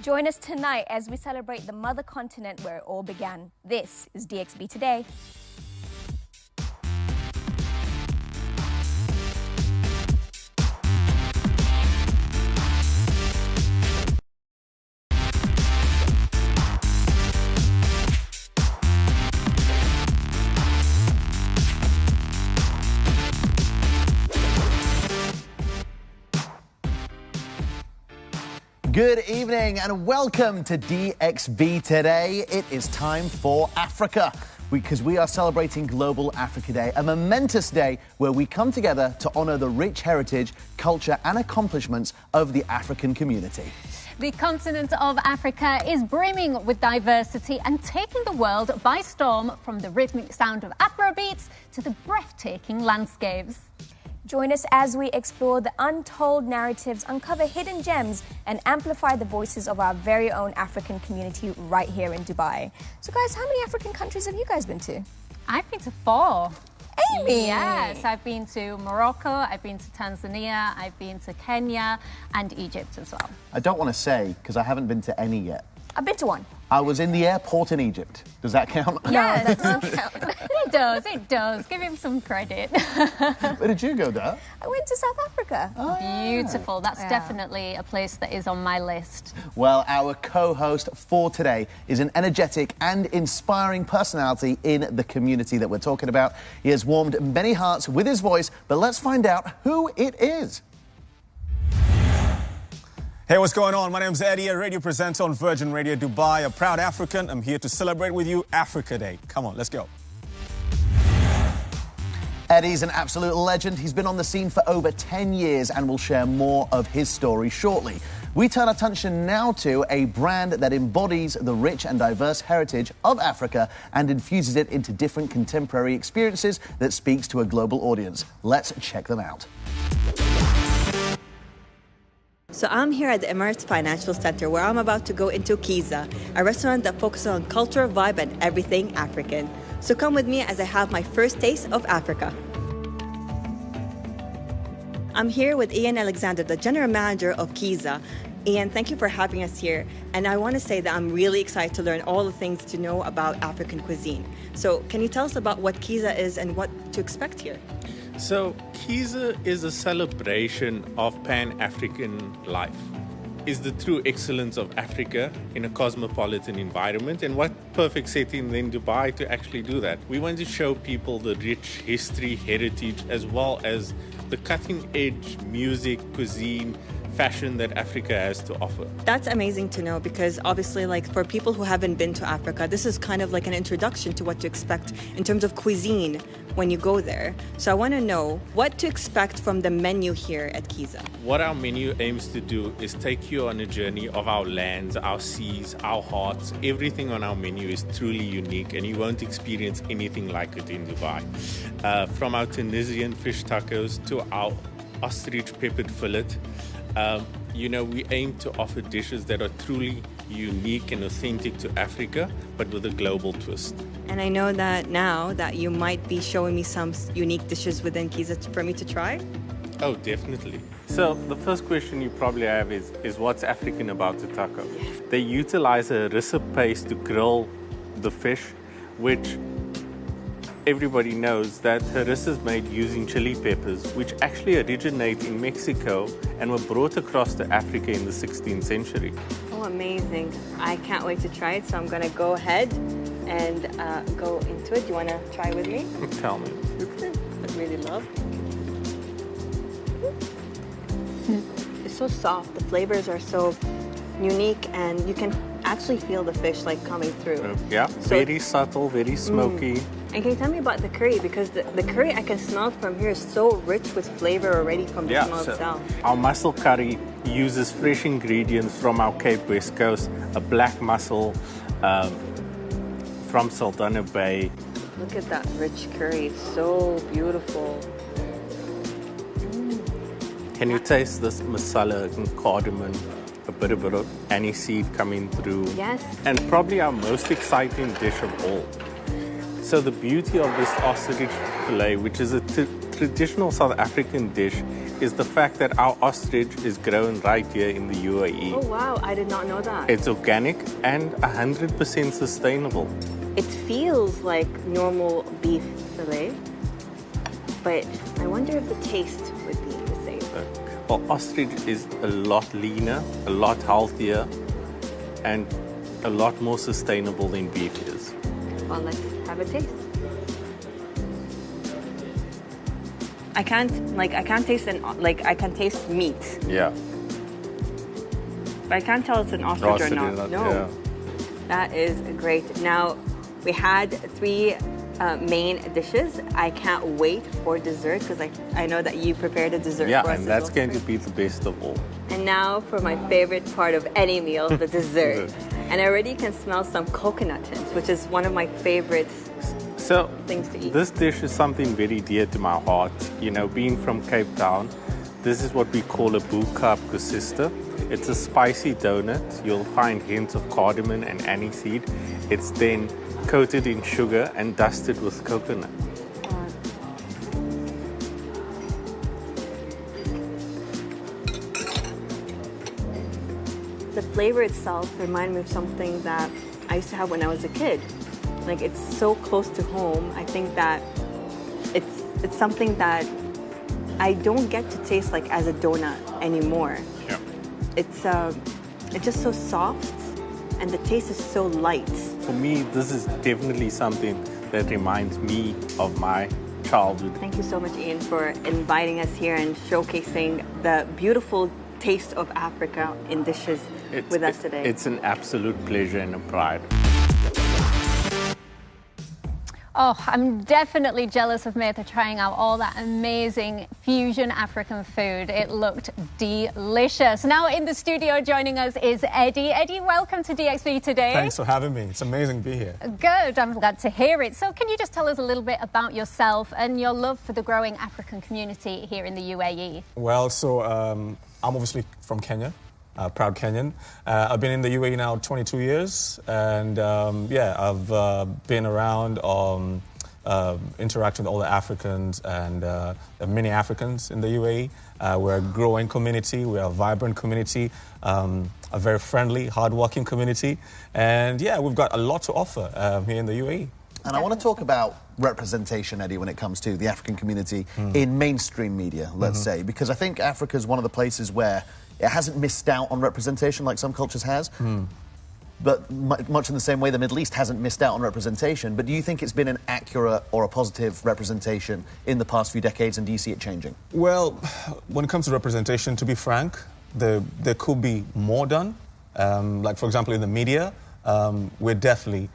Join us tonight as we celebrate the mother continent where it all began. This is DXB Today. Good evening and welcome to DXB Today. It is time for Africa because we are celebrating Global Africa Day, a momentous day where we come together to honour the rich heritage, culture and accomplishments of the African community. The continent of Africa is brimming with diversity and taking the world by storm, from the rhythmic sound of Afrobeats to the breathtaking landscapes. Join us as we explore the untold narratives, uncover hidden gems, and amplify the voices of our very own African community right here in Dubai. So guys, how many African countries have you guys been to? I've been to 4. Amy! Yes, I've been to Morocco, I've been to Tanzania, I've been to Kenya and Egypt as well. I don't want to say because I haven't been to any yet. I've been to one. I was in the airport in Egypt. Does that count? Yes, that does count. It does. Give him some credit. Where did you go, Dad? I went to South Africa. Oh, beautiful. That's definitely a place that is on my list. Well, our co-host for today is an energetic and inspiring personality in the community that we're talking about. He has warmed many hearts with his voice, but let's find out who it is. Hey, what's going on? My name's Eddie, a radio presenter on Virgin Radio Dubai, a proud African. I'm here to celebrate with you Africa Day. Come on, let's go. Eddie's an absolute legend. He's been on the scene for over 10 years and will share more of his story shortly. We turn our attention now to a brand that embodies the rich and diverse heritage of Africa and infuses it into different contemporary experiences that speaks to a global audience. Let's check them out. So I'm here at the Emirates Financial Center, where I'm about to go into Kiza, a restaurant that focuses on culture, vibe and everything African. So come with me as I have my first taste of Africa. I'm here with Ian Alexander, the general manager of Kiza. Ian, thank you for having us here. And I want to say that I'm really excited to learn all the things to know about African cuisine. So can you tell us about what Kiza is and what to expect here? So Kiza is a celebration of Pan-African life. Is the true excellence of Africa in a cosmopolitan environment, and what perfect setting than Dubai to actually do that. We want to show people the rich history, heritage, as well as the cutting-edge music, cuisine, fashion that Africa has to offer. That's amazing to know, because obviously, like, for people who haven't been to Africa, this is kind of like an introduction to what to expect in terms of cuisine when you go there. So I want to know what to expect from the menu here at Kiza. What our menu aims to do is take you on a journey of our lands, our seas, our hearts. Everything on our menu is truly unique, and you won't experience anything like it in Dubai. From our Tunisian fish tacos to our ostrich peppered fillet, we aim to offer dishes that are truly unique and authentic to Africa, but with a global twist. And I know that now that you might be showing me some unique dishes within Kiza for me to try. Oh, definitely. So the first question you probably have is what's African about the taco? They utilize a harissa paste to grill the fish, which everybody knows that harissa is made using chili peppers, which actually originate in Mexico and were brought across to Africa in the 16th century. Oh, amazing. I can't wait to try it, so I'm going to go ahead and go into it. Do you want to try with me? Tell me. I'd really love. It's so soft. The flavors are so unique, and you can actually feel the fish like coming through. Yeah, very subtle, very smoky. And can you tell me about the curry? Because the curry I can smell from here is so rich with flavor already from the smell itself. Our mussel curry uses fresh ingredients from our Cape West Coast, a black mussel from Saldanha Bay. Look at that rich curry, it's so beautiful. Can you taste this masala and cardamom? A bit of aniseed coming through. Yes. And probably our most exciting dish of all. So the beauty of this ostrich fillet, which is a traditional South African dish is the fact that our ostrich is grown right here in the UAE. Oh, wow. I did not know that. It's organic and 100% sustainable. It feels like normal beef fillet, but I wonder if the taste would be the same. Well, ostrich is a lot leaner, a lot healthier, and a lot more sustainable than beef is. Well, let's have a taste. I can't taste I can taste meat. Yeah. But I can't tell it's an ostrich or not. No. Yeah. That is great. Now, we had 3 main dishes. I can't wait for dessert because I know that you prepared a dessert for us. Yeah, and that's going to be the best of all. And now for my favorite part of any meal, the dessert. And I already can smell some coconut tints, which is one of my favorite things to eat. This dish is something very dear to my heart. You know, being from Cape Town, this is what we call a Boon Coffee. It's a spicy donut. You'll find hints of cardamom and aniseed. It's then coated in sugar and dusted with coconut. The flavor itself reminds me of something that I used to have when I was a kid. Like, it's so close to home. I think that it's something that I don't get to taste like as a donut anymore. Yeah. It's just so soft, and the taste is so light. For me, this is definitely something that reminds me of my childhood. Thank you so much, Ian, for inviting us here and showcasing the beautiful taste of Africa in dishes with us today. It's an absolute pleasure and a pride. Oh, I'm definitely jealous of Martha trying out all that amazing fusion African food. It looked delicious. Now in the studio joining us is Eddie. Eddie, welcome to DXB today. Thanks for having me. It's amazing to be here. Good, I'm glad to hear it. So can you just tell us a little bit about yourself and your love for the growing African community here in the UAE? Well, so I'm obviously from Kenya. Proud Kenyan. I've been in the UAE now 22 years, and I've been around interacting with all the Africans and many Africans in the UAE. We're a growing community, we're a vibrant community, a very friendly, hardworking community, and we've got a lot to offer here in the UAE. And I want to talk about representation, Eddie, when it comes to the African community in mainstream media, let's say, because I think Africa is one of the places where it hasn't missed out on representation like some cultures has, but much in the same way the Middle East hasn't missed out on representation. But do you think it's been an accurate or a positive representation in the past few decades, and do you see it changing? Well, when it comes to representation, to be frank, there could be more done. Like, for example, in the media, we're definitely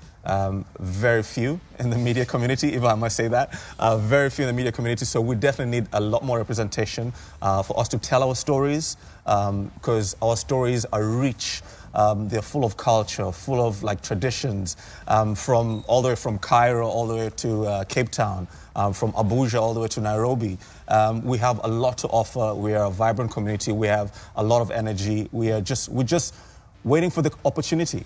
very few in the media community, if I must say that. Very few in the media community, so we definitely need a lot more representation for us to tell our stories, because our stories are rich. They're full of culture, full of traditions, from all the way from Cairo all the way to Cape Town, from Abuja all the way to Nairobi. We have a lot to offer. We are a vibrant community. We have a lot of energy. We're just waiting for the opportunity.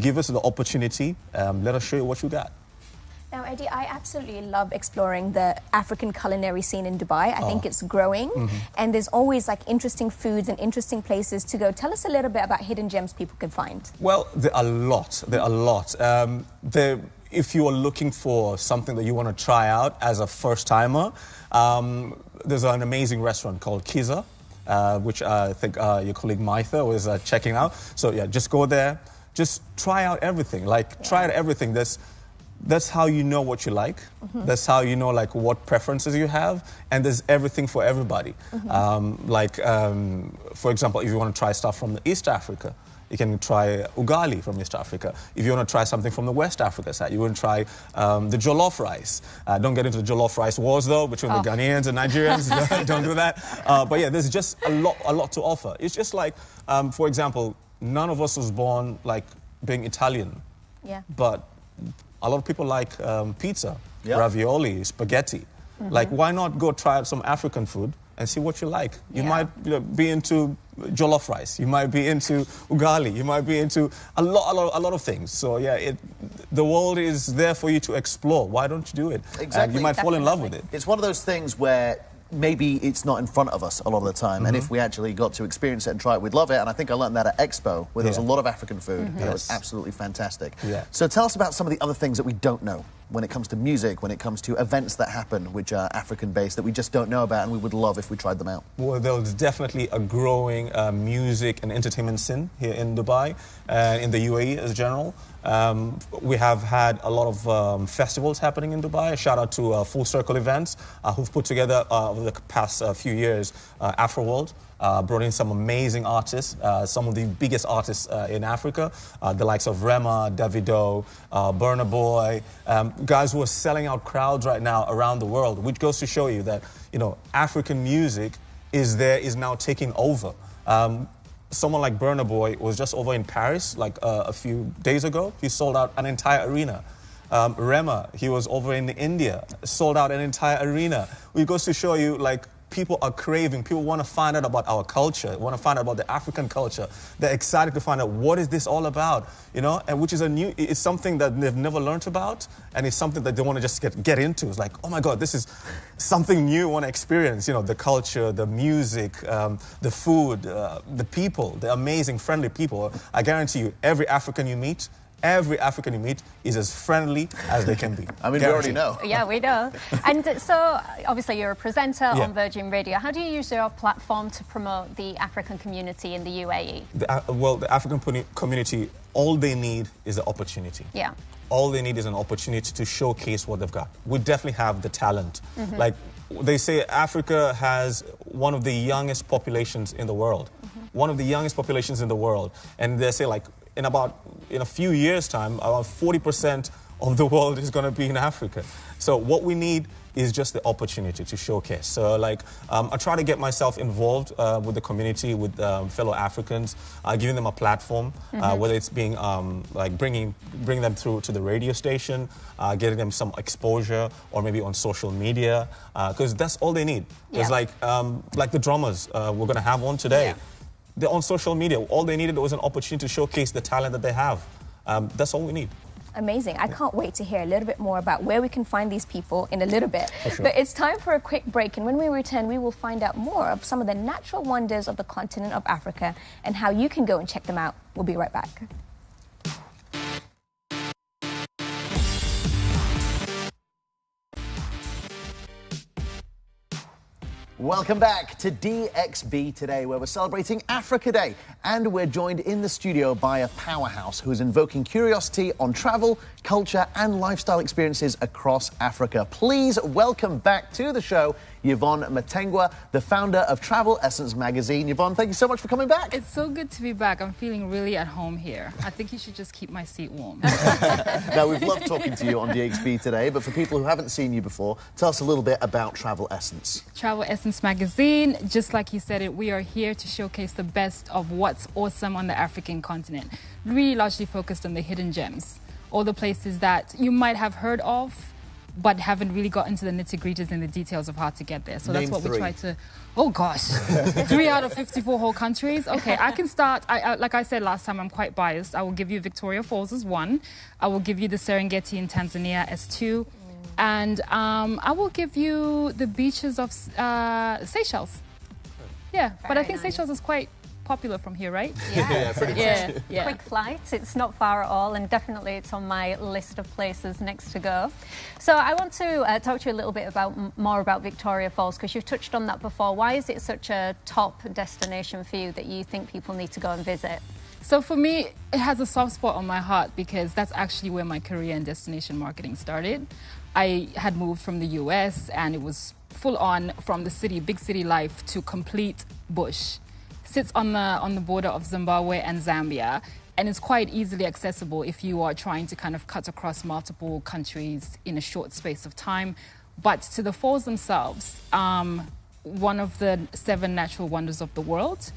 Give us the opportunity. Let us show you what you got. Now, Eddie, I absolutely love exploring the African culinary scene in Dubai. I think it's growing, and there's always interesting foods and interesting places to go. Tell us a little bit about hidden gems people can find. Well, there are a lot. If you are looking for something that you want to try out as a first-timer, there's an amazing restaurant called Kiza, which I think your colleague Martha was checking out. So, just go there. Just try out everything. Try out everything. That's how you know what you like. That's how you know what preferences you have, and there's everything for everybody. For example, if you want to try stuff from East Africa, you can try ugali from East Africa. If you want to try something from the West Africa side, you want to try the jollof rice. Don't get into the jollof rice wars though between the Ghanaians and Nigerians. Don't do that. But there's just a lot to offer. It's just for example, none of us was born being Italian. Yeah. But a lot of people like pizza, ravioli, spaghetti. Why not go try out some African food and see what you like? You might be into jollof rice. You might be into ugali. You might be into a lot of things. So yeah, the world is there for you to explore. Why don't you do it? Exactly. And you might fall in love with it. It's one of those things where maybe it's not in front of us a lot of the time, and if we actually got to experience it and try it, we'd love it. And I think I learned that at Expo, where there was a lot of African food, and it was absolutely fantastic. Yeah. So tell us about some of the other things that we don't know when it comes to music, when it comes to events that happen which are African-based that we just don't know about and we would love if we tried them out. Well, there's definitely a growing music and entertainment scene here in Dubai and in the UAE as general. We have had a lot of festivals happening in Dubai. A shout out to Full Circle Events, who've put together over the past few years Afro World. Brought in some amazing artists, some of the biggest artists in Africa, the likes of Rema, Davido, Burna Boy, guys who are selling out crowds right now around the world, which goes to show you that, you know, African music is now taking over. Someone like Burna Boy was just over in Paris like a few days ago. He sold out an entire arena. Rema, he was over in India, sold out an entire arena. It goes to show you, like, people are craving, people want to find out about our culture, want to find out about the African culture. They're excited to find out what is this all about, you know, and which is it's something that they've never learned about, and it's something that they want to just get into. It's like, oh my God, this is something new I want to experience, you know, the culture, the music, the food, the people, the amazing, friendly people. I guarantee you, every African you meet is as friendly as they can be. I mean, we already know. Yeah, we know. And so, obviously, you're a presenter on Virgin Radio. How do you use your platform to promote the African community in the UAE? Well, the African community, all they need is an opportunity. Yeah. All they need is an opportunity to showcase what they've got. We definitely have the talent. Like they say, Africa has one of the youngest populations in the world. One of the youngest populations in the world. And they say, like, in a few years' time, about 40% of the world is going to be in Africa. So what we need is just the opportunity to showcase. So, like, I try to get myself involved with the community, with fellow Africans, giving them a platform, whether it's being like bringing them through to the radio station, getting them some exposure, or maybe on social media, because that's all they need. It's like the drummers we're going to have on today. Yeah. They're on social media. All they needed was an opportunity to showcase the talent that they have. That's all we need. Amazing. I can't wait to hear a little bit more about where we can find these people in a little bit. Sure. But it's time for a quick break, and when we return, we will find out more of some of the natural wonders of the continent of Africa and how you can go and check them out. We'll be right back. Welcome back to DXB Today, where we're celebrating Africa Day. And we're joined in the studio by a powerhouse who's invoking curiosity on travel, culture and lifestyle experiences across Africa. Please welcome back to the show Yvonne Mtengwa, the founder of Travel Essence magazine. Yvonne, thank you so much for coming back. It's so good to be back. I'm feeling really at home here. I think you should just keep my seat warm. Now, we've loved talking to you on DXB Today, but for people who haven't seen you before, tell us a little bit about Travel Essence. Travel Essence magazine, just like you said it, we are here to showcase the best of what's awesome on the African continent. Really largely focused on the hidden gems, all the places that you might have heard of, but haven't really got into the nitty-gritties and the details of how to get there. So Name that's what 3. we try to... Oh, gosh. 3 out of 54 whole countries. Okay, I can start. Like I said last time, I'm quite biased. I will give you Victoria Falls as 1. I will give you the Serengeti in Tanzania as 2. And I will give you the beaches of Seychelles. Yeah, but I think Seychelles is quite popular from here, right? Yeah, pretty much. Yeah. Quick flight. It's not far at all, and definitely it's on my list of places next to go. So I want to talk to you a little bit more about Victoria Falls, because you've touched on that before. Why is it such a top destination for you that you think people need to go and visit? So for me, it has a soft spot on my heart because that's actually where my career in destination marketing started. I had moved from the US and it was full on from the city, big city life, to complete bush. Sits on the border of Zimbabwe and Zambia, and it's quite easily accessible if you are trying to kind of cut across multiple countries in a short space of time. But to the falls themselves, one of the 7 natural wonders of the world,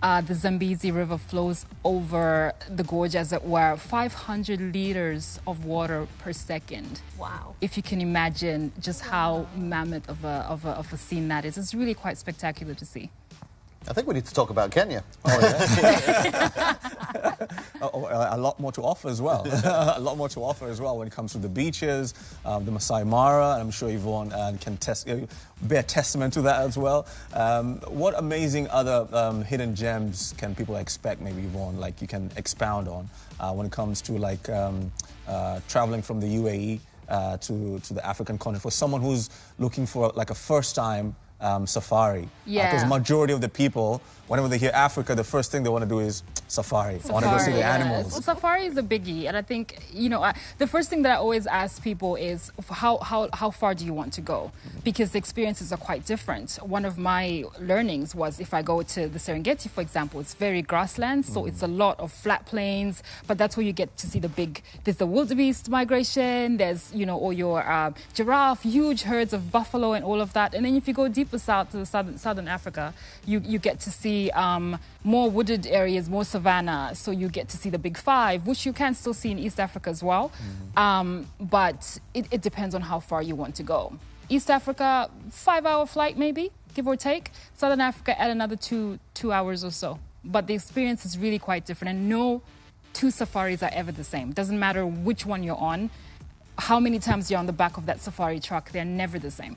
the Zambezi River flows over the gorge, as it were, 500 liters of water per second. Wow. If you can imagine just how mammoth of a scene that is. It's really quite spectacular to see. I think we need to talk about Kenya. Oh, yeah. A lot more to offer as well. A lot more to offer as well when it comes to the beaches, the Masai Mara. I'm sure Yvonne can bear testament to that as well. What amazing other hidden gems can people expect, maybe, Yvonne, like you can expound on when it comes to like traveling from the UAE to the African continent for someone who's looking for like a first-time safari? Yeah. Because majority of the people, whenever they hear Africa, the first thing they want to do is safari. I want to go see the animals. Well, safari is a biggie, and I think, you know, the first thing that I always ask people is how far do you want to go? Because the experiences are quite different. One of my learnings was if I go to the Serengeti, for example, it's very grassland, so it's a lot of flat plains, but that's where you get to see there's the wildebeest migration, there's, you know, all your giraffe, huge herds of buffalo and all of that. And then if you go deeper south to the southern Africa, you get to see more wooded areas, more savanna, so you get to see the big five, which you can still see in East Africa as well. But it depends on how far you want to go. East Africa, 5-hour flight maybe, give or take. Southern Africa at another two hours or so. But the experience is really quite different, and no two safaris are ever the same. Doesn't matter which one you're on, how many times you're on the back of that safari truck, they're never the same.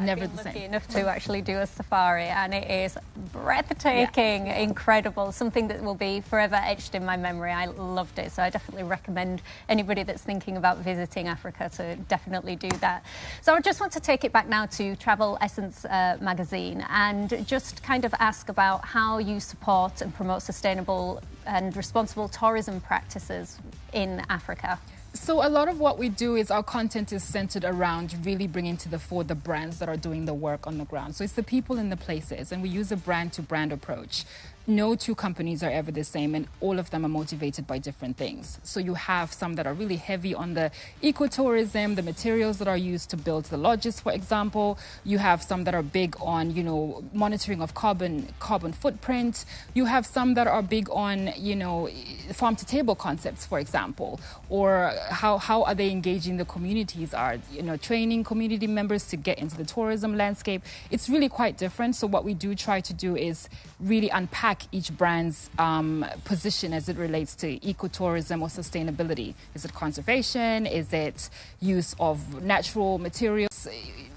Never the same. I've been lucky enough to actually do a safari, and it is breathtaking, incredible, something that will be forever etched in my memory. I loved it, so I definitely recommend anybody that's thinking about visiting Africa to definitely do that. So I just want to take it back now to Travel Essence magazine and just kind of ask about how you support and promote sustainable and responsible tourism practices in Africa. So a lot of what we do is our content is centered around really bringing to the fore the brands that are doing the work on the ground. So it's the people and the places, and we use a brand-to-brand approach. No two companies are ever the same, and all of them are motivated by different things. So you have some that are really heavy on the ecotourism, the materials that are used to build the lodges, for example. You have some that are big on, you know, monitoring of carbon footprint. You have some that are big on, you know, farm-to-table concepts, for example, or how are they engaging the communities, are, you know, training community members to get into the tourism landscape. It's really quite different. So what we do try to do is really unpack each brand's position as it relates to ecotourism or sustainability. Is it conservation? Is it use of natural materials?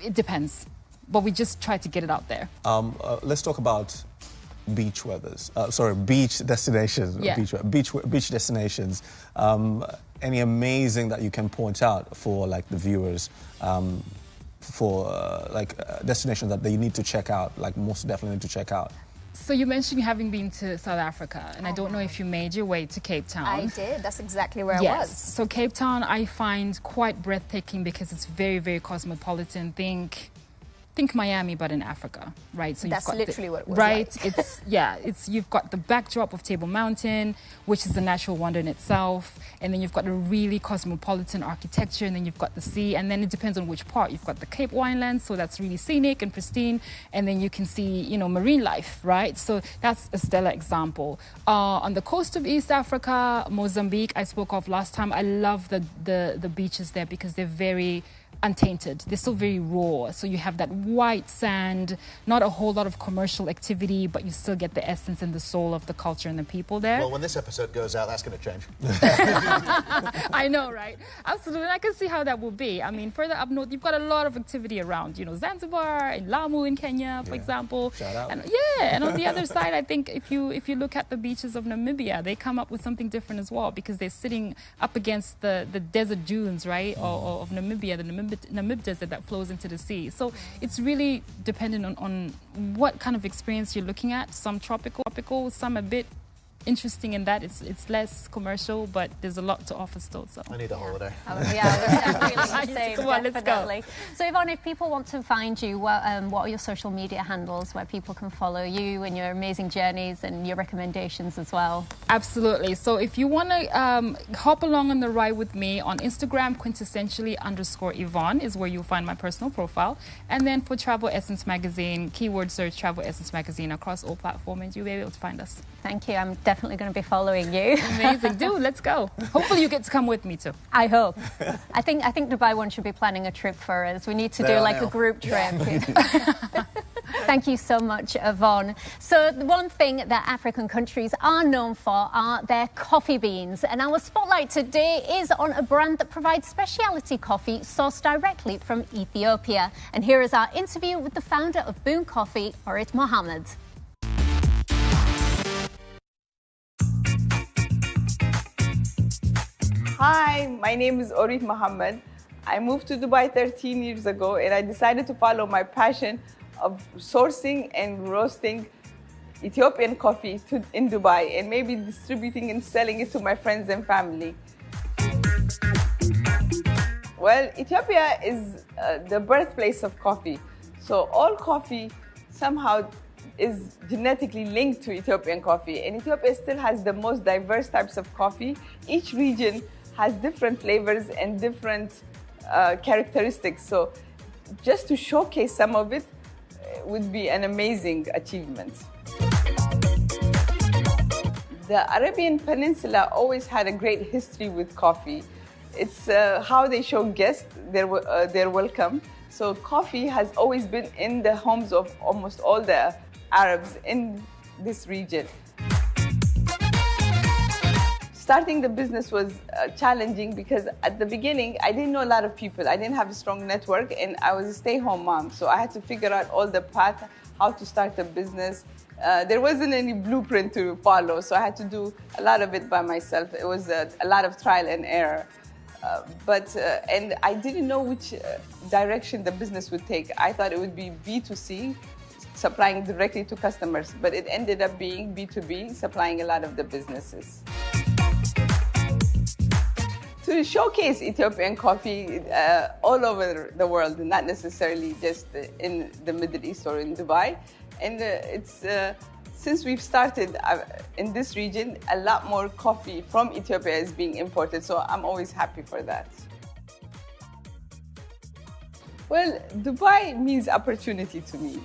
It depends. But we just try to get it out there. Let's talk about beach destinations. Yeah. Beach destinations. Any amazing that you can point out for like the viewers, for destinations that they need to check out, like most definitely need to check out? So you mentioned having been to South Africa, and I don't know if you made your way to Cape Town. I did. That's exactly where I was. So Cape Town I find quite breathtaking because it's very, very cosmopolitan. Think Miami, but in Africa, right? So that's literally what it was right? Like. You've got the backdrop of Table Mountain, which is a natural wonder in itself, and then you've got a really cosmopolitan architecture, and then you've got the sea, and then it depends on which part. You've got the Cape Winelands, so that's really scenic and pristine, and then you can see, you know, marine life, right? So that's a stellar example. On the coast of East Africa, Mozambique, I spoke of last time. I love the beaches there because they're very untainted. They're still very raw. So you have that white sand, not a whole lot of commercial activity, but you still get the essence and the soul of the culture and the people there. Well, when this episode goes out, that's going to change. I know, right? Absolutely. I can see how that will be. I mean, further up north, you've got a lot of activity around, you know, Zanzibar and Lamu in Kenya, for example. Shout out. And on the other side, I think if you look at the beaches of Namibia, they come up with something different as well because they're sitting up against the desert dunes, right, of Namibia, the Namib Desert that flows into the sea. So it's really dependent on what kind of experience you're looking at. Some tropical, some a bit interesting in that it's less commercial, but there's a lot to offer still. So I need a holiday. Come on, let's go. So Yvonne, if people want to find you, what are your social media handles where people can follow you and your amazing journeys and your recommendations as well? Absolutely. So if you want to hop along on the ride with me on Instagram, quintessentially_Yvonne is where you'll find my personal profile. And then for Travel Essence Magazine, keyword search Travel Essence Magazine across all platforms, and you'll be able to find us. Thank you. I'm definitely going to be following you. Amazing. Dude, let's go. Hopefully you get to come with me too. I hope. I think Dubai One should be planning a trip for us. We need to do like a group trip. Thank you so much, Yvonne. So the one thing that African countries are known for are their coffee beans. And our spotlight today is on a brand that provides specialty coffee sourced directly from Ethiopia. And here is our interview with the founder of Boon Coffee, Orit Mohammed. Hi, my name is Orit Mohammed. I moved to Dubai 13 years ago and I decided to follow my passion of sourcing and roasting Ethiopian coffee in Dubai and maybe distributing and selling it to my friends and family. Well, Ethiopia is the birthplace of coffee. So all coffee somehow is genetically linked to Ethiopian coffee. And Ethiopia still has the most diverse types of coffee. Each region has different flavors and different characteristics. So just to showcase some of it would be an amazing achievement. The Arabian Peninsula always had a great history with coffee. It's how they show guests their welcome. So coffee has always been in the homes of almost all the Arabs in this region. Starting the business was challenging because at the beginning, I didn't know a lot of people. I didn't have a strong network and I was a stay-home mom. So I had to figure out all the path, how to start a business. There wasn't any blueprint to follow, so I had to do a lot of it by myself. It was a lot of trial and error. And I didn't know which direction the business would take. I thought it would be B2C, supplying directly to customers, but it ended up being B2B, supplying a lot of the businesses. To showcase Ethiopian coffee all over the world, not necessarily just in the Middle East or in Dubai. And since we've started in this region, a lot more coffee from Ethiopia is being imported, so I'm always happy for that. Well, Dubai means opportunity to me.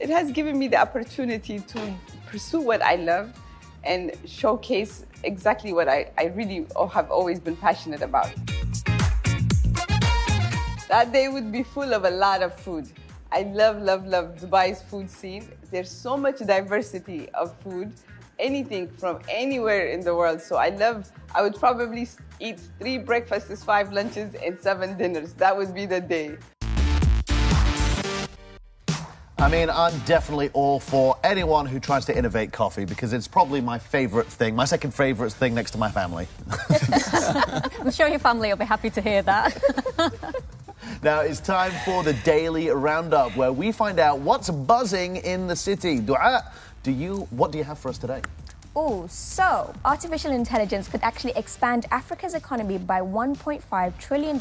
It has given me the opportunity to pursue what I love and showcase exactly what I really have always been passionate about. That day would be full of a lot of food. I love Dubai's food scene. There's so much diversity of food, anything from anywhere in the world. So I would probably eat 3 breakfasts, 5 lunches, and 7 dinners. That would be the day. I mean, I'm definitely all for anyone who tries to innovate coffee because it's probably my favourite thing, my second favourite thing next to my family. I'm sure your family will be happy to hear that. Now it's time for the Daily Roundup, where we find out what's buzzing in the city. Dua, what do you have for us today? Oh, so artificial intelligence could actually expand Africa's economy by $1.5 trillion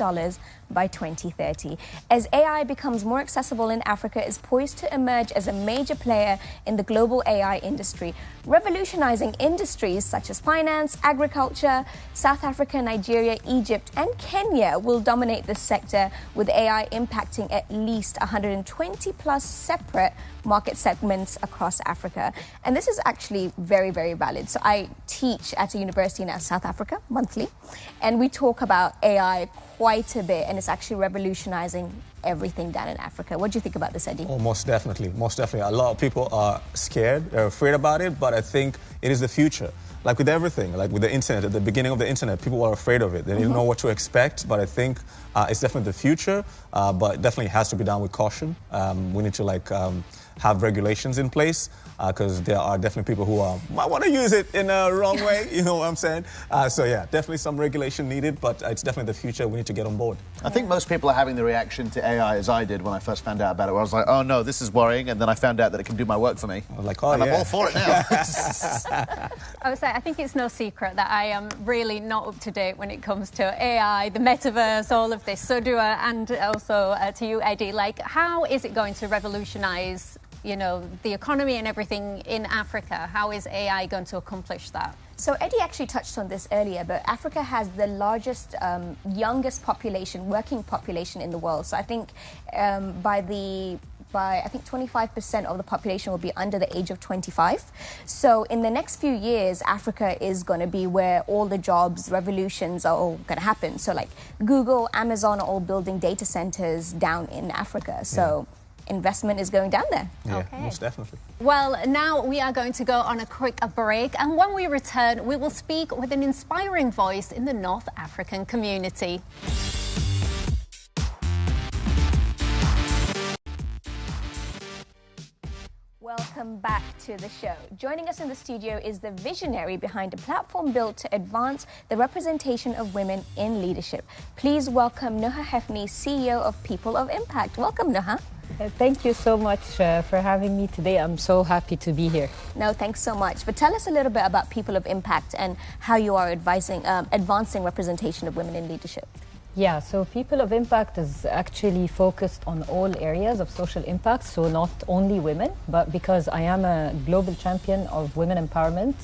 by 2030. As AI becomes more accessible in Africa, is poised to emerge as a major player in the global AI industry, revolutionizing industries such as finance, agriculture. South Africa, Nigeria, Egypt, and Kenya will dominate this sector, with AI impacting at least 120 plus separate market segments across Africa. And this is actually very, very valid. So I teach at a university in South Africa monthly, and we talk about AI quite a bit, and it's actually revolutionizing everything down in Africa. What do you think about this, Eddie? Oh, most definitely. Most definitely. A lot of people are scared, they're afraid about it, but I think it is the future. Like with everything, like with the internet, at the beginning of the internet, people were afraid of it. They didn't know what to expect, but I think it's definitely the future, but definitely has to be done with caution. We need to have regulations in place, because there are definitely people who might want to use it in a wrong way, you know what I'm saying? So yeah, definitely some regulation needed, but it's definitely the future. We need to get on board. I think most people are having the reaction to AI as I did when I first found out about it, where I was like, oh no, this is worrying, and then I found out that it can do my work for me. I was like, oh, and yeah. I'm all for it now. I would say, I think it's no secret that I am really not up to date when it comes to AI, the metaverse, all of this. So Dua, and also to you, Eddie, like, how is it going to revolutionise, you know, the economy and everything in Africa? How is AI going to accomplish that? So Eddie actually touched on this earlier, but Africa has the largest, youngest population, working population in the world. So I think by 25% of the population will be under the age of 25. So in the next few years, Africa is going to be where all the jobs, revolutions are all going to happen. So like Google, Amazon are all building data centers down in Africa. So investment is going down there. Yeah, Okay. most definitely. Well, now we are going to go on a quick break, and when we return, we will speak with an inspiring voice in the North African community. Welcome back to the show. Joining us in the studio is the visionary behind a platform built to advance the representation of women in leadership. Please welcome Noha Hefny, CEO of People of Impact. Welcome, Noha. Thank you so much for having me today. I'm so happy to be here. No, thanks so much. But tell us a little bit about People of Impact and how you are advancing representation of women in leadership. Yeah, so People of Impact is actually focused on all areas of social impact, so not only women, but because I am a global champion of women empowerment,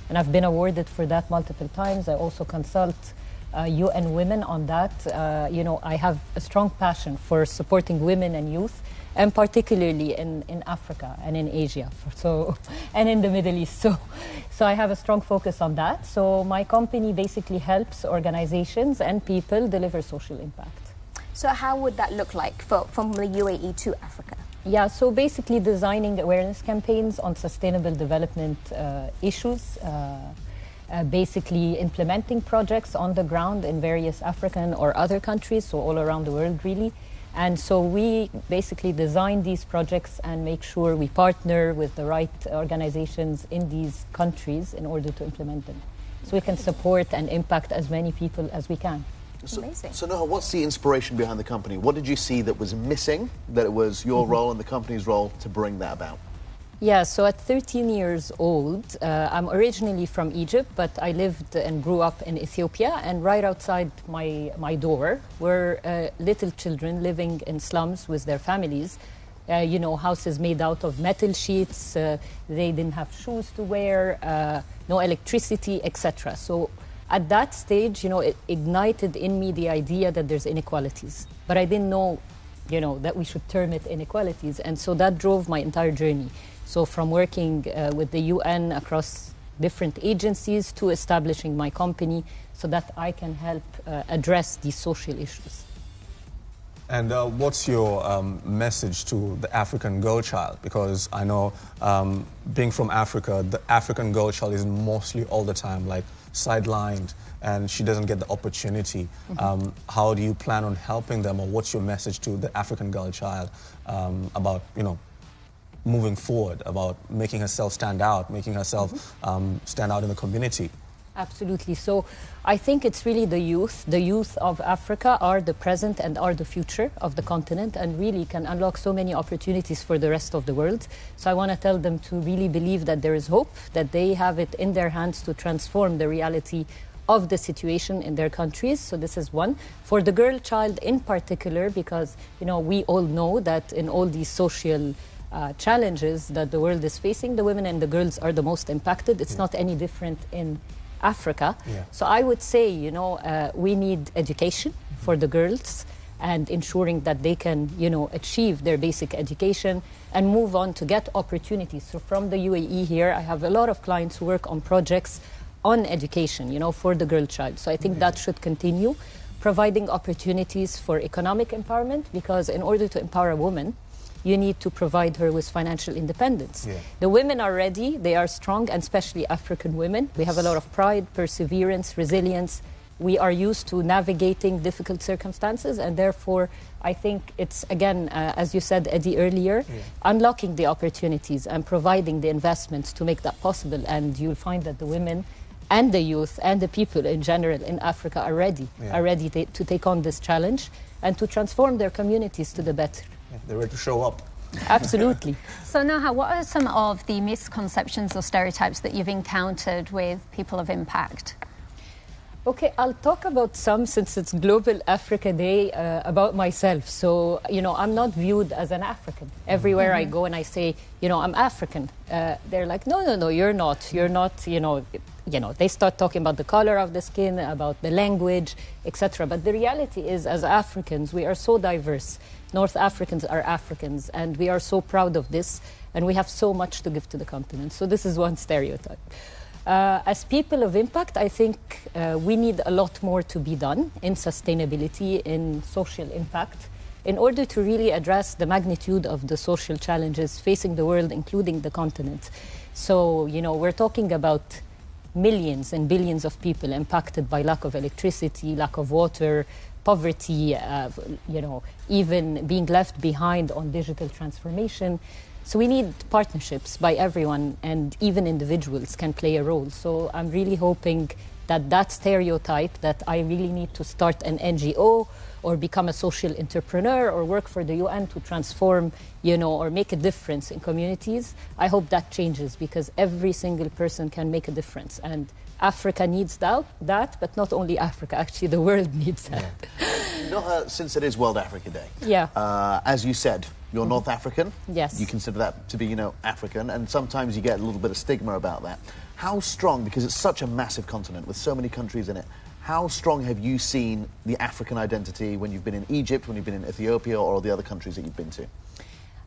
and I've been awarded for that multiple times. I also consult UN Women on that. I have a strong passion for supporting women and youth, and particularly in Africa and in Asia, and in the Middle East. So I have a strong focus on that. So my company basically helps organizations and people deliver social impact. So how would that look like from the UAE to Africa? Yeah, so basically designing awareness campaigns on sustainable development issues, basically implementing projects on the ground in various African or other countries, so all around the world really. And so we basically design these projects and make sure we partner with the right organizations in these countries in order to implement them. So we can support and impact as many people as we can. Amazing. So Noha, what's the inspiration behind the company? What did you see that was missing, that it was your role and the company's role to bring that about? Yeah, so at 13 years old, I'm originally from Egypt, but I lived and grew up in Ethiopia, and right outside my door were little children living in slums with their families. Houses made out of metal sheets, they didn't have shoes to wear, no electricity, etc. So at that stage, it ignited in me the idea that there's inequalities. But I didn't know, that we should term it inequalities. And so that drove my entire journey. So from working with the UN across different agencies to establishing my company so that I can help address these social issues. And what's your message to the African girl child? Because I know being from Africa, the African girl child is mostly all the time like sidelined and she doesn't get the opportunity. Mm-hmm. How do you plan on helping them, or what's your message to the African girl child about, moving forward, about making herself stand out, making herself stand out in the community? Absolutely. So I think it's really the youth. The youth of Africa are the present and are the future of the continent, and really can unlock so many opportunities for the rest of the world. So I want to tell them to really believe that there is hope, that they have it in their hands to transform the reality of the situation in their countries. So this is one. For the girl child in particular, because we all know that in all these social challenges that the world is facing, the women and the girls are the most impacted. It's not any different in Africa. Yeah. So I would say, we need education for the girls and ensuring that they can, achieve their basic education and move on to get opportunities. So from the UAE here, I have a lot of clients who work on projects on education, for the girl child. So I think that should continue, providing opportunities for economic empowerment, because in order to empower a woman, you need to provide her with financial independence. Yeah. The women are ready, they are strong, and especially African women. We have a lot of pride, perseverance, resilience. We are used to navigating difficult circumstances, and therefore I think it's, again, as you said, Eddie, earlier, unlocking the opportunities and providing the investments to make that possible. And you'll find that the women and the youth and the people in general in Africa are ready to take on this challenge and to transform their communities to the better. Yeah, they're ready to show up. Absolutely. So Noha, what are some of the misconceptions or stereotypes that you've encountered with People of Impact? Okay, I'll talk about some, since it's Global Africa Day, about myself. So, I'm not viewed as an African. Everywhere I go and I say, I'm African, they're like, no, you're not. You're not, they start talking about the color of the skin, about the language, etc. But the reality is, as Africans, we are so diverse. North Africans are Africans, and we are so proud of this, and we have so much to give to the continent. So this is one stereotype. As People of Impact, I think we need a lot more to be done in sustainability, in social impact. in order to really address the magnitude of the social challenges facing the world, including the continent. So, you know, we're talking about millions and billions of people impacted by lack of electricity, lack of water, poverty, you know, even being left behind on digital transformation. So we need partnerships by everyone, and even individuals can play a role. So I'm really hoping that that stereotype that I really need to start an NGO or become a social entrepreneur or work for the UN to transform, you know, or make a difference in communities, I hope that changes, because every single person can make a difference. And Africa needs that, but not only Africa, actually the world needs that. Noha, since it is World Africa Day, as you said, you're North African. Yes. You consider that to be, you know, African, and sometimes you get a little bit of stigma about that. How strong, because it's such a massive continent with so many countries in it, how strong have you seen the African identity when you've been in Egypt, when you've been in Ethiopia, or the other countries that you've been to?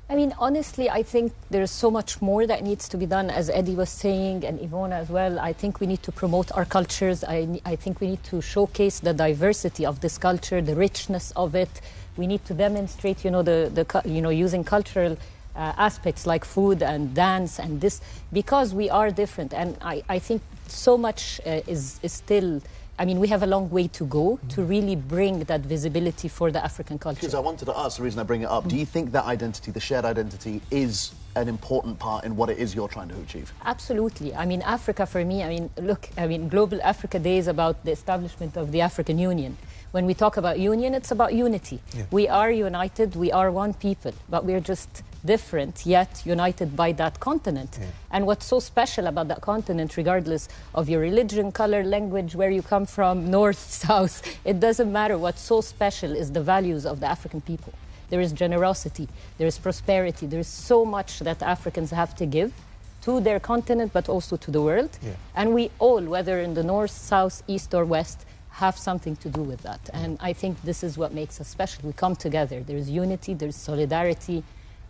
I mean, honestly, I think there's so much more that needs to be done, as Eddie was saying, and Yvonne as well. I think we need to promote our cultures. I think we need to showcase the diversity of this culture, the richness of it. We need to demonstrate, you know, using cultural aspects like food and dance and this, because we are different. And I think so much is still... I mean, we have a long way to go to really bring that visibility for the African culture. Because I wanted to ask, the reason I bring it up, do you think that identity, the shared identity, is an important part in what it is you're trying to achieve? Absolutely. I mean, Africa for me, I mean, look, I mean, Global Africa Day is about the establishment of the African Union. When we talk about union, it's about unity. Yeah. We are united, we are one people, but we're just different, yet united by that continent. Yeah. And what's so special about that continent, regardless of your religion, color, language, where you come from, north, south, it doesn't matter. What's so special is the values of the African people. There is generosity, there is prosperity, there is so much that Africans have to give to their continent, but also to the world. Yeah. And we all, whether in the north, south, east or west, have something to do with that. And I think this is what makes us special. We come together. There's unity, there's solidarity,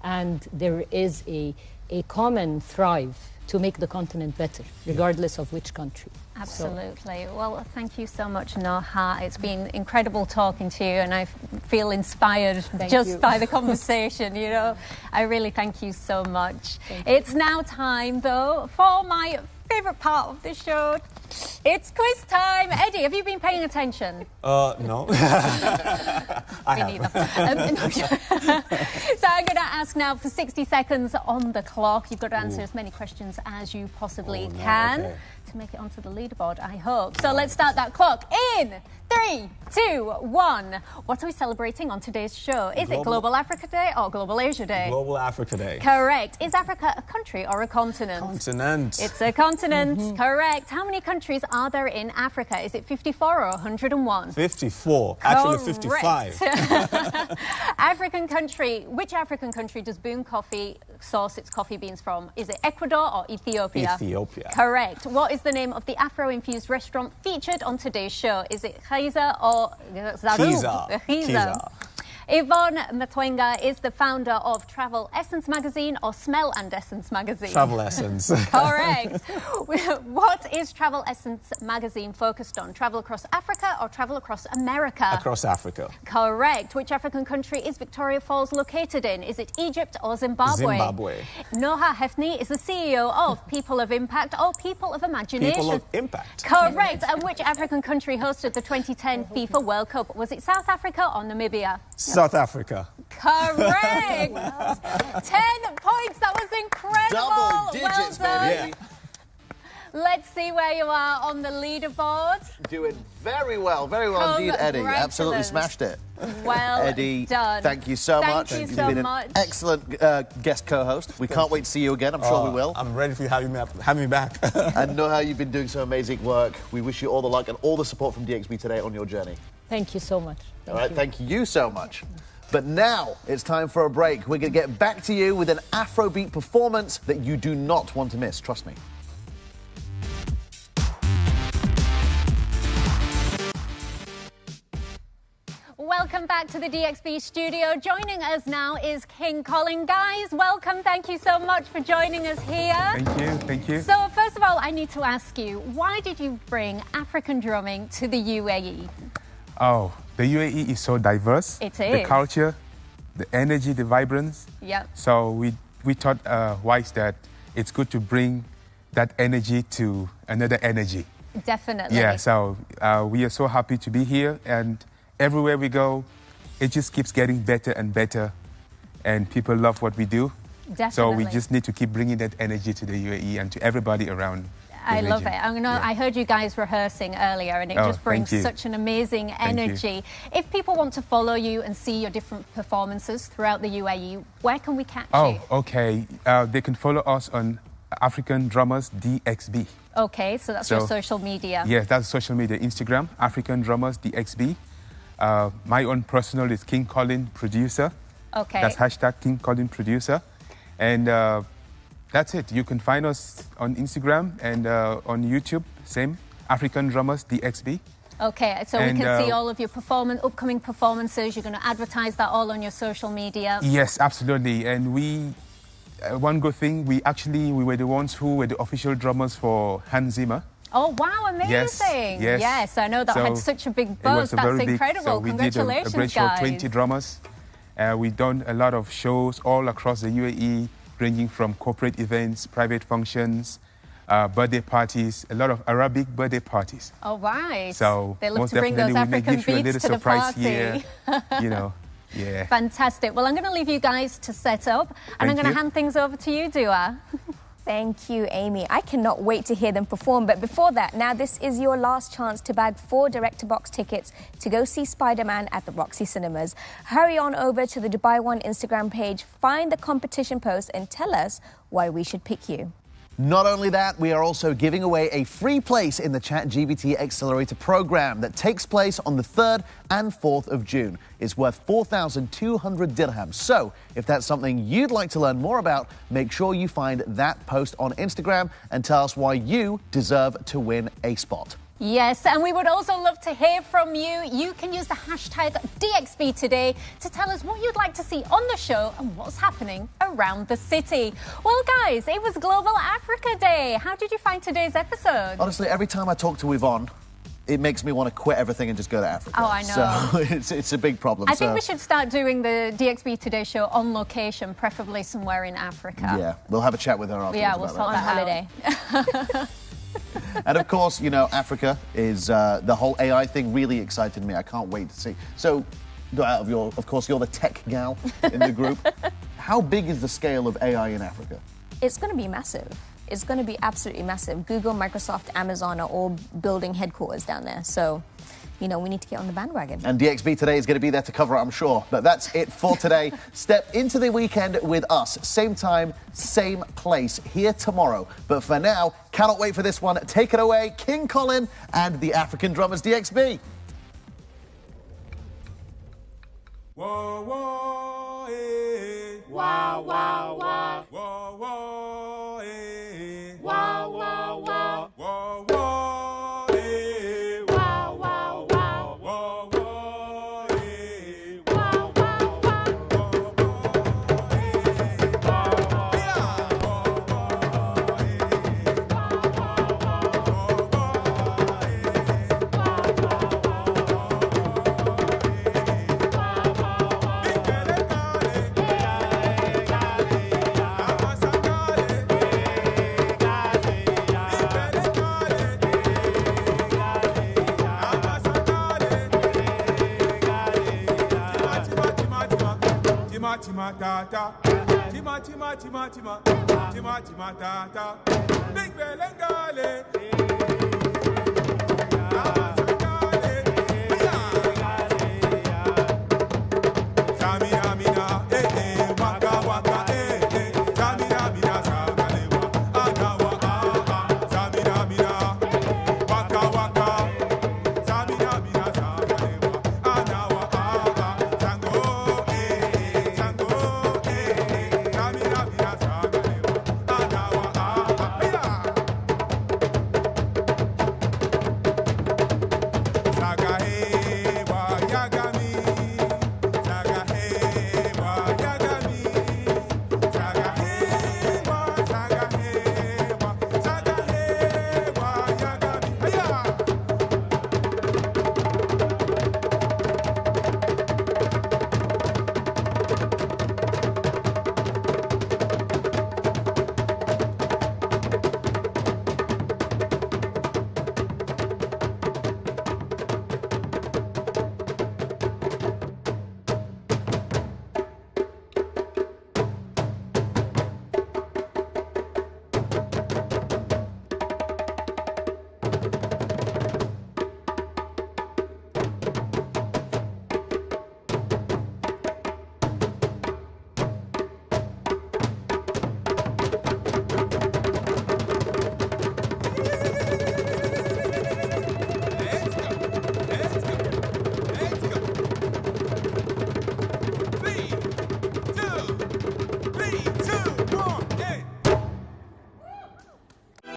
and there is a common thrive to make the continent better, regardless of which country. Absolutely. Well, thank you so much, Noha. It's been incredible talking to you, and I feel inspired by the conversation, you know. I really thank you so much. It's now time, though, for my favourite part of the show. It's quiz time. Eddie, have you been paying attention? No. Me neither. So I'm going to ask now for 60 seconds on the clock. You've got to answer as many questions as you possibly can to make it onto the leaderboard, I hope. So let's start that clock in 3, 2, 1. What are we celebrating on today's show? Is it Global Africa Day or Global Asia Day? Global Africa Day. Correct. Is Africa a country or a continent? Continent. It's a continent. Correct. How many countries are there in Africa? Is it 54 or 101? 54. Actually, 55. African country. Which African country does Boon Coffee source its coffee beans from? Is it Ecuador or Ethiopia? Ethiopia. Correct. What is the name of the Afro-infused restaurant featured on today's show? Is it Kiza or Kiza. Yvonne Mtengwa is the founder of Travel Essence magazine or Smell and Essence magazine? Travel Essence. Correct. What is Travel Essence magazine focused on? Travel across Africa or travel across America? Across Africa. Correct. Which African country is Victoria Falls located in? Is it Egypt or Zimbabwe? Zimbabwe. Noha Hefny is the CEO of People of Impact or People of Imagination? People of Impact. Correct. And which African country hosted the 2010 FIFA World Cup? Was it South Africa or Namibia? South Africa. Correct. 10 points. That was incredible. Double digits, baby. Let's see where you are on the leaderboard. Doing very well indeed, Eddie. Absolutely smashed it. Well Eddie, done. thank you so much. Thank you You've been much. an excellent guest co-host. We can't wait to see you again. I'm sure we will. I'm ready for you have me back. And Noha, you've been doing some amazing work. We wish you all the luck and all the support from DXB today on your journey. Thank you so much. Thank you so much. But now it's time for a break. We're going to get back to you with an Afrobeat performance that you do not want to miss. Trust me. Welcome back to the DXB studio. Joining us now is King Colin. Guys, welcome. Thank you so much for joining us here. Thank you. So, first of all, I need to ask you, why did you bring African drumming to the UAE? Oh, the UAE is so diverse. It is. The culture, the energy, the vibrance. Yep. So we thought wise that it's good to bring that energy to another energy. Definitely. Yeah, so we are so happy to be here, and everywhere we go, it just keeps getting better and better, and people love what we do. Definitely. So we just need to keep bringing that energy to the UAE and to everybody around. I love it. I heard you guys rehearsing earlier, and it just brings such an amazing energy. If people want to follow you and see your different performances throughout the UAE, where can we catch you? Oh, okay. They can follow us on African Drummers DXB. Okay, so that's your social media. Yes, that's social media. Instagram, African Drummers DXB. My own personal is King Colin Producer. Okay. That's hashtag King Colin Producer. And that's it. You can find us on Instagram and on YouTube, same, African Drummers DXB. Okay, so we can see all of your upcoming performances. You're going to advertise that all on your social media. Yes, absolutely. And one good thing, we were the ones who were the official drummers for Hans Zimmer. Oh, wow, amazing. Yes, I know that had such a big buzz. That's incredible. So we Congratulations, did a great show, guys. 20 drummers. We've done a lot of shows all across the UAE, ranging from corporate events, private functions, birthday parties, a lot of Arabic birthday parties. Oh, right. So they love most to bring those definitely African we may give you a beats little to the surprise party. here, you know. Yeah. Fantastic. Well, I'm going to leave you guys to set up, and I'm going to hand things over to you, Dua. Thank you, Amy. I cannot wait to hear them perform. But before that, now this is your last chance to bag 4 direct-to-box tickets to go see Spider-Man at the Roxy Cinemas. Hurry on over to the Dubai One Instagram page, find the competition post, and tell us why we should pick you. Not only that, we are also giving away a free place in the ChatGPT Accelerator program that takes place on the 3rd and 4th of June. It's worth 4,200 dirhams. So if that's something you'd like to learn more about, make sure you find that post on Instagram and tell us why you deserve to win a spot. Yes, and we would also love to hear from you. You can use the hashtag DXB today to tell us what you'd like to see on the show and what's happening around the city. Well, guys, it was Global Africa Day. How did you find today's episode? Honestly, every time I talk to Yvonne, it makes me want to quit everything and just go to Africa. Oh, I know. So it's a big problem. I think we should start doing the DXB Today show on location, preferably somewhere in Africa. Yeah, we'll have a chat with her afterwards. Yeah, we'll sort that holiday. And of course, you know, Africa is the whole AI thing really excited me. I can't wait to see. So, of course, you're the tech gal in the group. How big is the scale of AI in Africa? It's going to be massive. It's going to be absolutely massive. Google, Microsoft, Amazon are all building headquarters down there. So, you know, we need to get on the bandwagon. And DXB Today is going to be there to cover it, I'm sure. But that's it for today. Step into the weekend with us. Same time, same place, here tomorrow. But for now, cannot wait for this one. Take it away, King Colin and the African Drummers DXB. Whoa, whoa, eh. Wow, wow, wow. Whoa, whoa, eh. Wow, wow, wow. Whoa, whoa, eh. Wow, wow, wow. Whoa, whoa, eh. Wow, wow, wow. Whoa, whoa, eh. Wow, wow, yeah. Whoa, whoa, eh. Wow, wow, wow. Whoa, whoa, eh. Wow, Tima tata, tima tima tima tima, tima tima tata, big belengale.